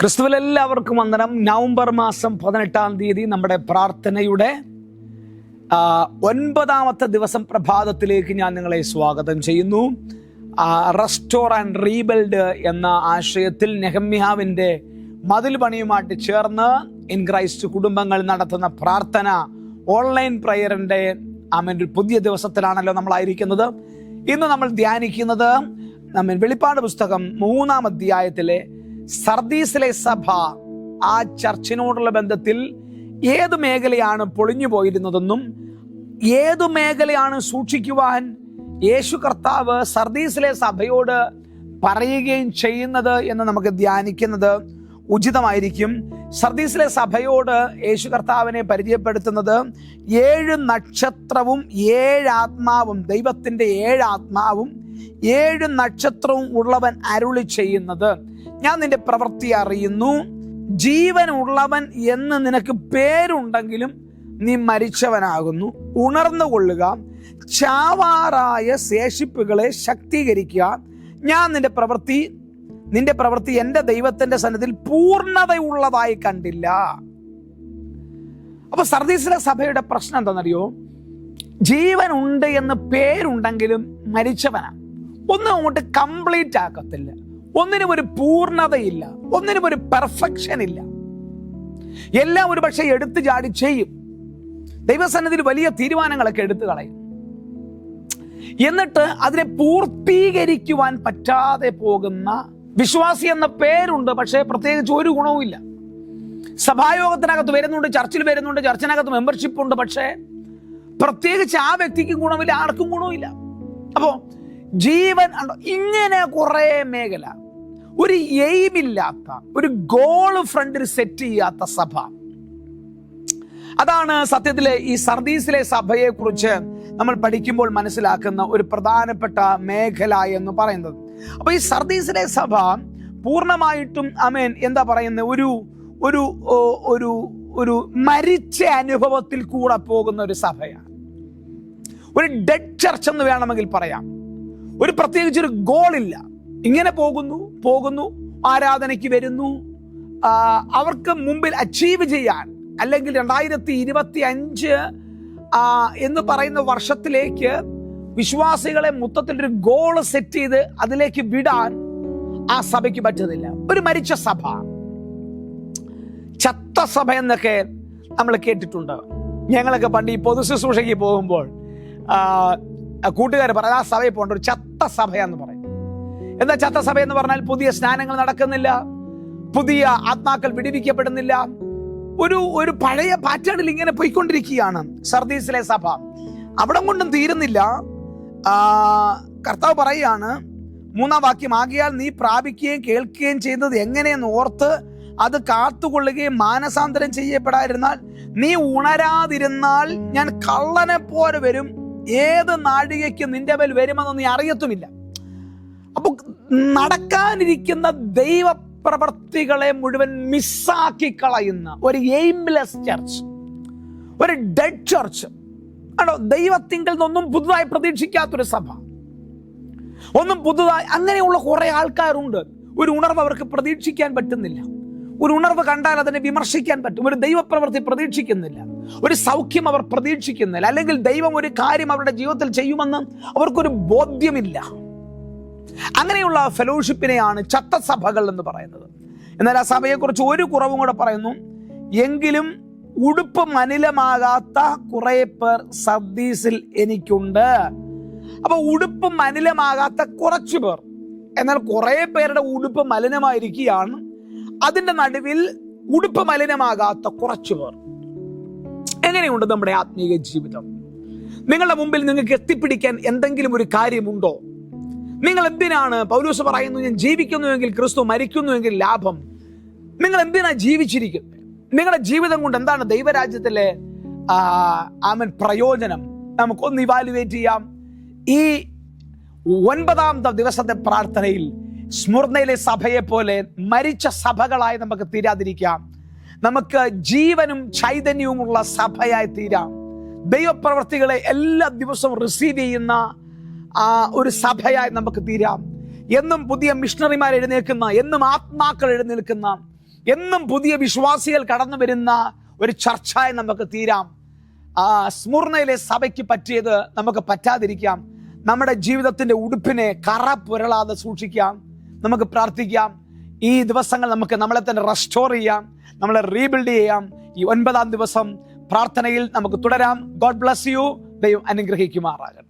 ക്രിസ്തുവിൽ എല്ലാവർക്കും വന്ദനം. നവംബർ മാസം 18-ാം തീയതി നമ്മുടെ പ്രാർത്ഥനയുടെ 9ാമത്തെ ദിവസം പ്രഭാതത്തിലേക്ക് ഞാൻ നിങ്ങളെ സ്വാഗതം ചെയ്യുന്നു. റെസ്റ്റോർ ആൻഡ് റീബിൽഡ് എന്ന ആശയത്തിൽ നെഹമ്യാവിൻ്റെ മതിൽ പണിയുമായിട്ട് ചേർന്ന് ഇൻ ക്രൈസ്റ്റ് കുടുംബങ്ങൾ നടത്തുന്ന പ്രാർത്ഥന ഓൺലൈൻ പ്രയറിൻ്റെ ഒരു പുതിയ ദിവസത്തിലാണല്ലോ നമ്മളായിരിക്കുന്നത്. ഇന്ന് നമ്മൾ ധ്യാനിക്കുന്നത് വെളിപ്പാട് പുസ്തകം 3-ാം അധ്യായത്തിലെ സർദീസിലെ സഭ, ആ ചർച്ചിനോടുള്ള ബന്ധത്തിൽ ഏതു മേഖലയാണ് പൊളിഞ്ഞു പോയിരുന്നതെന്നും ഏതു മേഖലയാണ് സൂക്ഷിക്കുവാൻ യേശു കർത്താവ് സർദീസിലെ സഭയോട് പറയുകയും ചെയ്യുന്നത് എന്ന് നമുക്ക് ധ്യാനിക്കുന്നത് ഉചിതമായിരിക്കും. സർദീസിലെ സഭയോട് യേശു കർത്താവിനെ പരിചയപ്പെടുത്തുന്നത് 7 നക്ഷത്രവും 7 ആത്മാവും, ദൈവത്തിൻ്റെ 7 ആത്മാവും 7 നക്ഷത്രവും ഉള്ളവൻ അരുളി ചെയ്യുന്നത്, ഞാൻ നിന്റെ പ്രവൃത്തി അറിയുന്നു, ജീവൻ ഉള്ളവൻ എന്ന് നിനക്ക് പേരുണ്ടെങ്കിലും നീ മരിച്ചവനാകുന്നു. ഉണർന്നുകൊള്ളുക, ചാവാറായ ശേഷിപ്പുകളെ ശക്തീകരിക്കുക. ഞാൻ നിന്റെ പ്രവൃത്തി എൻ്റെ ദൈവത്തിൻ്റെ സന്നിധിയിൽ പൂർണ്ണതയുള്ളതായി കണ്ടില്ല. അപ്പൊ സർദീസിലെ സഭയുടെ പ്രശ്നം എന്താണെന്നറിയോ? ജീവൻ ഉണ്ട് എന്ന് പേരുണ്ടെങ്കിലും മരിച്ചവനാ. ഒന്നും അങ്ങോട്ട് കംപ്ലീറ്റ് ആക്കത്തില്ല, ഒന്നിനും ഒരു പൂർണ്ണതയില്ല, ഒന്നിനും ഒരു പെർഫെക്ഷൻ ഇല്ല. എല്ലാം ഒരു പക്ഷേ എടുത്തു ചാടി ചെയ്യും, ദൈവസന്നിധിയിൽ വലിയ തീരുമാനങ്ങളൊക്കെ എടുത്തു കളയും, എന്നിട്ട് അതിനെ പൂർത്തീകരിക്കുവാൻ പറ്റാതെ പോകുന്ന വിശ്വാസി എന്ന പേരുണ്ട്, പക്ഷേ പ്രത്യേകിച്ച് ഒരു ഗുണവുമില്ല. സഭായോഗത്തിനകത്ത് വരുന്നുണ്ട്, ചർച്ചിൽ വരുന്നുണ്ട്, ചർച്ചിനകത്ത് മെമ്പർഷിപ്പ് ഉണ്ട്, പക്ഷേ പ്രത്യേകിച്ച് ആ വ്യക്തിക്കും ഗുണമില്ല, ആർക്കും ഗുണമില്ല. അപ്പോ ജീവൻ ഇങ്ങനെ കുറെ മേഖല, ഒരു എയിമില്ലാത്ത, ഒരു ഗോള് ഫ്രണ്ടിൽ സെറ്റ് ചെയ്യാത്ത സഭ. അതാണ് സത്യത്തിലെ ഈ സർദീസിലെ സഭയെ കുറിച്ച് നമ്മൾ പഠിക്കുമ്പോൾ മനസ്സിലാക്കുന്ന ഒരു പ്രധാനപ്പെട്ട മേഖല എന്ന് പറയുന്നത്. അപ്പൊ ഈ സർദീസിലെ സഭ പൂർണ്ണമായിട്ടും എന്താ പറയുന്നത്, ഒരു ഒരു ഒരു മരിച്ച അനുഭവത്തിൽ കൂടെ പോകുന്ന ഒരു സഭയാണ്. ഒരു ഡെഡ് ചർച്ച് എന്ന് വേണമെങ്കിൽ പറയാം. ഒരു പ്രത്യേകിച്ചൊരു ഗോളില്ല, ഇങ്ങനെ പോകുന്നു, ആരാധനയ്ക്ക് വരുന്നു. അവർക്ക് മുമ്പിൽ അച്ചീവ് ചെയ്യാൻ, അല്ലെങ്കിൽ 2025 എന്ന് പറയുന്ന വർഷത്തിലേക്ക് വിശ്വാസികളെ മൊത്തത്തിലൊരു ഗോള് സെറ്റ് ചെയ്ത് അതിലേക്ക് വിടാൻ ആ സഭയ്ക്ക് പറ്റുന്നില്ല. ഒരു മരിച്ച സഭ, ചത്ത സഭ എന്നൊക്കെ നമ്മൾ കേട്ടിട്ടുണ്ട്. ഞങ്ങളൊക്കെ പണ്ട് ഈ പൊതു ശുശ്രൂഷയ്ക്ക് പോകുമ്പോൾ കൂട്ടുകാർ പറയും, ആ സഭയിൽ പോകേണ്ട ഒരു ചത്ത സഭയെന്ന് പറയും. എന്താ ചത്ത സഭ എന്ന് പറഞ്ഞാൽ? പുതിയ സ്നാനങ്ങൾ നടക്കുന്നില്ല, പുതിയ ആത്മാക്കൾ വിടുവിക്കപ്പെടുന്നില്ല, ഒരു പഴയ പാറ്റേണിൽ ഇങ്ങനെ പോയിക്കൊണ്ടിരിക്കുകയാണ് സർദീസിലെ സഭ. അവിടം കൊണ്ടും തീരുന്നില്ല. കർത്താവ് പറയുകയാണ്, 3-ാം വാക്യം, ആകയാൽ നീ പ്രാപിക്കുകയും കേൾക്കുകയും ചെയ്യുന്നത് എങ്ങനെയെന്ന് ഓർത്ത് അത് കാത്തുകൊള്ളുകയും മാനസാന്തരം ചെയ്യപ്പെടാതിരുന്നാൽ, നീ ഉണരാതിരുന്നാൽ ഞാൻ കള്ളനെ പോലെ വരും, ഏത് നാഴികയ്ക്ക് നിന്റെ മേൽ വരുമെന്ന് നീ അറിയത്തുമില്ല. അപ്പൊ നടക്കാനിരിക്കുന്ന ദൈവപ്രവർത്തികളെ മുഴുവൻ മിസ്സാക്കി കളയുന്ന ഒരു എയിംലെസ് ചർച്ച്, ഒരു ഡെഡ് ചർച്ച് ആണോ? ദൈവത്തിങ്കിൽ നിന്നൊന്നും പുതുതായി പ്രതീക്ഷിക്കാത്തൊരു സഭ, ഒന്നും പുതുതായി. അങ്ങനെയുള്ള കുറെ ആൾക്കാരുണ്ട്. ഒരു ഉണർവ് അവർക്ക് പ്രതീക്ഷിക്കാൻ പറ്റുന്നില്ല. ഒരു ഉണർവ് കണ്ടാൽ അതിനെ വിമർശിക്കാൻ പറ്റും. ഒരു ദൈവപ്രവൃത്തി പ്രതീക്ഷിക്കുന്നില്ല, ഒരു സൗഖ്യം അവർ പ്രതീക്ഷിക്കുന്നില്ല, അല്ലെങ്കിൽ ദൈവം ഒരു കാര്യം അവരുടെ ജീവിതത്തിൽ ചെയ്യുമെന്ന് അവർക്കൊരു ബോധ്യമില്ല. അങ്ങനെയുള്ള ഫെലോഷിപ്പിനെയാണ് ചത്ത സഭകൾ എന്ന് പറയുന്നത്. എന്നാൽ ആ സഭയെക്കുറിച്ച് ഒരു കുറവും കൂടെ പറയുന്നു, എങ്കിലും ഉടുപ്പ് മലിനമാകാത്ത കുറെ പേർ സർദീസിൽ എനിക്കുണ്ട്. അപ്പൊ ഉടുപ്പ് മലിനമാകാത്ത കുറച്ചു പേർ, എന്നാൽ കുറെ പേരുടെ ഉടുപ്പ് മലിനമായിരിക്കുകയാണ്. അതിന്റെ നടുവിൽ ഉടുപ്പ് മലിനമാകാത്ത കുറച്ചു പേർ. എങ്ങനെയുണ്ട് നമ്മുടെ ആത്മീയ ജീവിതം? നിങ്ങളുടെ മുമ്പിൽ നിങ്ങൾക്ക് എത്തിപ്പിടിക്കാൻ എന്തെങ്കിലും ഒരു കാര്യമുണ്ടോ? നിങ്ങൾ എന്തിനാണ്, പൗലോസ് പറയുന്നു, ഞാൻ ജീവിക്കുന്നുവെങ്കിൽ ക്രിസ്തു, മരിക്കുന്നുവെങ്കിൽ ലാഭം. നിങ്ങൾ എന്തിനാ ജീവിച്ചിരിക്കുന്നത്? നിങ്ങളുടെ ജീവിതം കൊണ്ട് എന്താണ് ദൈവരാജ്യത്തിലെ പ്രയോജനം? നമുക്കൊന്ന് ഇവാലുവേറ്റ് ചെയ്യാം. ഈ 9ാമത്തെ ദിവസത്തെ പ്രാർത്ഥനയിൽ സ്മുർന്നയിലെ സഭയെ പോലെ മരിച്ച സഭകളായി നമുക്ക് തീരാതിരിക്കാം. നമുക്ക് ജീവനും ചൈതന്യവുമുള്ള സഭയായി തീരാം. ദൈവപ്രവർത്തികളെ എല്ലാ ദിവസവും റിസീവ് ചെയ്യുന്ന ഒരു സഭയായി നമുക്ക് തീരാം. എന്നും പുതിയ മിഷണറിമാർ എഴുന്നേൽക്കുന്ന, എന്നും ആത്മാക്കൾ എഴുന്നേൽക്കുന്ന, എന്നും പുതിയ വിശ്വാസികൾ കടന്നു വരുന്ന ഒരു ചർച്ചായി നമുക്ക് തീരാം. സ്മുർണയിലെ സഭയ്ക്ക് പറ്റിയത് നമുക്ക് പറ്റാതിരിക്കാം. നമ്മുടെ ജീവിതത്തിന്റെ ഉടുപ്പിനെ കറ പുരളാതെ സൂക്ഷിക്കാം. നമുക്ക് പ്രാർത്ഥിക്കാം. ഈ ദിവസങ്ങൾ നമുക്ക് നമ്മളെ തന്നെ റെസ്റ്റോർ ചെയ്യാം, നമ്മളെ റീബിൽഡ് ചെയ്യാം. ഈ 9-ാം ദിവസം പ്രാർത്ഥനയിൽ നമുക്ക് തുടരാം. God bless you. ദൈവം അനുഗ്രഹിക്കുമാറാകട്ടെ.